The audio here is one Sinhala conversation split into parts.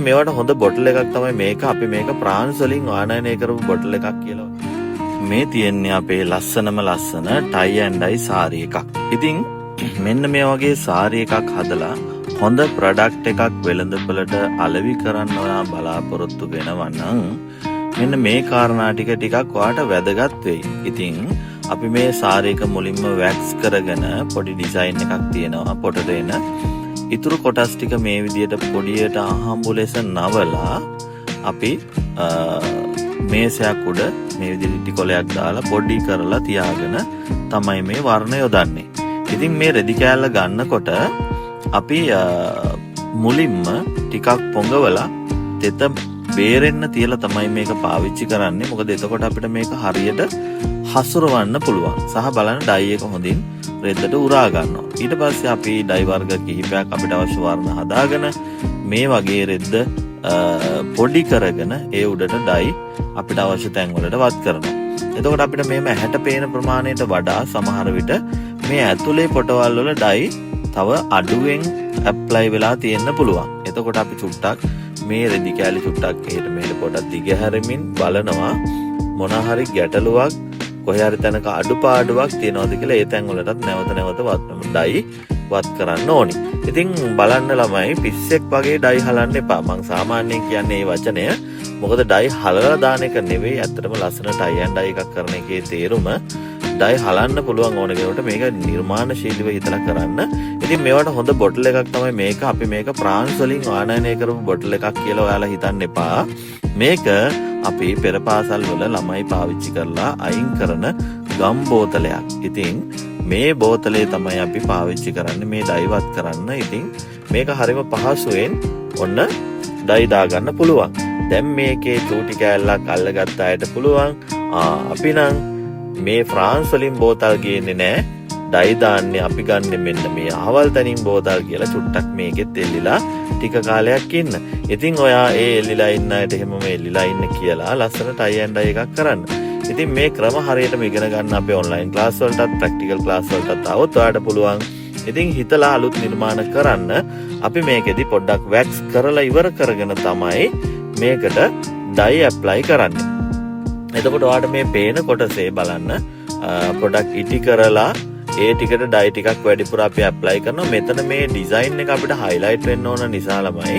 මේවට හොඳ බොටල් එකක් තමයි මේක. අපි මේක ප්‍රාන්ස් වලින් ආනයනය කරපු බොටල් එකක් කියලා. මේ තියෙන්නේ අපේ ලස්සනම ලස්සන ටයි ඇන්ඩ් ඩයි සාරි එකක්. ඉතින් මෙන්න මේ වගේ සාරි එකක් හදලා හොඳ ප්‍රොඩක්ට් එකක් වෙළඳපොළට අලෙවි කරන්න ඔයා බලාපොරොත්තු වෙනවා නම් මෙන්න මේ කාරණා ටිකක් ඔයාට වැදගත් වෙයි. ඉතින් අපි මේ සාරි එක මුලින්ම වැක්ස් කරගෙන පොඩි ඩිසයින් එකක් තියෙනවා පොට දෙන. ඉතුරු කොටස් ටික මේ විදිහට පොඩියට අහඹු ලෙස නවලා අපි මේසයක් උඩ මේ විදිහට ටිකොලයක් දාලා පොඩි කරලා තියාගෙන තමයි මේ වර්ණ යොදන්නේ. ඉතින් මේ රෙදි කෑල්ල ගන්නකොට අපි මුලින්ම ටිකක් පොඟවලා තෙත බේරෙන්න තියලා තමයි මේක පාවිච්චි කරන්නේ. මොකද එතකොට අපිට මේක හරියට හසුරවන්න පුළුවන්. සහ බලන්න ඩයි එක හොඳින් රෙද්දට උරා ගන්නවා. ඊට පස්සේ අපි ඩයි වර්ග කිහිපයක් අපිට අවශ්‍ය වර්ණ හදාගෙන මේ වගේ රෙද්ද පොඩි කරගෙන ඒ උඩට ඩයි අපිට අවශ්‍ය තැන් වලට වත් කරනවා. එතකොට අපිට මේම ඇහැට පේන ප්‍රමාණයට වඩා සමහර විට මේ ඇතුලේ පොටවල් වල ඩයි තව අඩුවෙන් ඇප්ලයි වෙලා තියෙන්න පුළුවන්. එතකොට අපි චුට්ටක් මේ රෙදි කෑලි චුට්ටක් එහෙට මෙහෙට පොඩක් දිගහැරමින් බලනවා මොන හරි ගැටලුවක් කොහේ හරි තැනක අඩුපාඩුවක් තියෙනවද කියලා ඒ තැන් වලටත් නැවත ඩයි වත් කරන්න ඕනි. ඉතින් බලන්න ළමයි පිස්සෙක් වගේ ඩයි හලන්න එපා. මං සාමාන්‍යයෙන් කියන්නේ මේ වචනය. මොකද ඩයි හලලා දාන එක නෙවෙයි ඇත්තටම ලස්සන ටයි ඇන්ඩ් ඩයි එකක් කරන එකේ තේරුම. ඩයි හලන්න පුළුවන් ඕන කෙනෙකුට මේක නිර්මාණශීලීව හිතලා කරන්න. ඉතින් මේවට හොඳ බොටල් එකක් තමයි මේක. අපි මේක ප්‍රාන්ස් වලින් ආනයනය කරපු බොටල් එකක් කියලා ඔයාලා හිතන්න එපා. මේක අපි පෙර පාසල් වල ළමයි පාවිච්චි කරලා අයින් කරන ගම් බෝතලයක්. ඉතින් මේ බෝතලේ තමයි අපි පාවිච්චි කරන්නේ මේ ඩයිවත් කරන්න. ඉතින් මේක හරිම පහසුවෙන් ඔන්න ඩයි දාගන්න පුළුවන්. දැන් මේකේ චූටි කෑල්ලක් අල්ලගත්ත අයට පුළුවන් අපි නම් මේ ෆ්‍රාන්ස් වලින් බෝතල් ගේන්නේ නැහැ. ඩයි දාන්නේ අපි ගන්නෙ මෙන්න මේ අහවල් තනින් බෝතල් කියලා චුට්ටක් මේකෙත් එල්ලිලා ටික කාලයක් ඉන්න. ඉතින් ඔයා ඒ එල්ලිලා ඉන්න අයට එහෙමම එල්ලිලා ඉන්න කියලා ලස්සන ටයි ඇන්ඩ් ඩයි එකක් කරන්න. ඉතින් මේ ක්‍රම හරියටම ඉගෙන ගන්න අපේ ඔන්ලයින් ක්ලාස් වලටත් ප්‍රැක්ටිකල් ක්ලාස් වලටත් આવොත් ඔයාලට පුළුවන්. ඉතින් හිතලා අලුත් නිර්මාණ කරන්න. අපි මේකෙදි පොඩ්ඩක් වැක්ස් කරලා ඉවර කරගෙන තමයි මේකට ඩයි ඇප්ලයි කරන්නේ. එතකොට ඔයාලට මේ පේන කොටසේ බලන්න පොඩ්ඩක් ඉටි කරලා ඒ ටිකට ඩයි ටිකක් වැඩිපුර අපි ඇප්ලයි කරනවා. මෙතන මේ ඩිසයින් එක අපිට හයිලයිට් වෙන්න ඕන නිසා ළමයි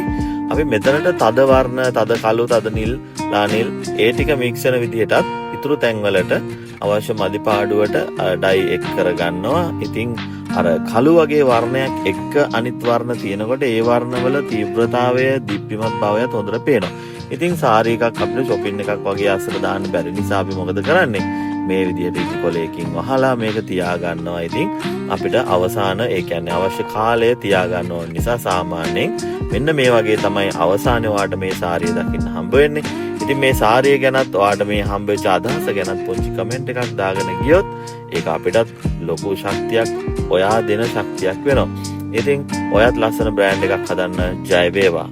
අපි මෙතනට තද වර්ණ, තද කළු, තද නිල්, ලා නිල් ඒ ටික මික්ස් වෙන විදිහටත් ඉතුරු තැන් වලට අවශ්‍ය මදි පාඩුවට ඩයි එක් කරගන්නවා. ඉතින් අර කළු වගේ වර්ණයක් එක්ක අනිත් වර්ණ තියෙනකොට ඒ වර්ණවල තීව්‍රතාවය, දීප්තිමත් භාවයත් හොඳට පේනවා. ඉතින් සාරි එකක් අපිට shopping එකක් වගේ අස්සට දාන්න බැරි නිසා අපි මොකද කරන්නේ? මේ විදිහට ඉටිකොලයකින් වහලා මේක තියා ගන්නවා. ඉතින් අපිට අවසාන ඒ කියන්නේ අවශ්‍ය කාලය තියා ගන්න ඕන නිසා සාමාන්‍යයෙන් මෙන්න මේ වගේ තමයි අවසානයේ ඔයාලට මේ සාරිය දකින්න හම්බ වෙන්නේ. ඉතින් මේ සාරිය ගැනත් ඔයාලට මේ හම්බෙච්ච අදහස ගැනත් පොඩි කමෙන්ට් එකක් දාගෙන ගියොත් ඒක අපිටත් ලොකු ශක්තියක්, ඔයා දෙන ශක්තියක් වෙනවා. ඉතින් ඔයත් ලස්සන බ්‍රෑන්ඩ් එකක් හදන්න ජය වේවා.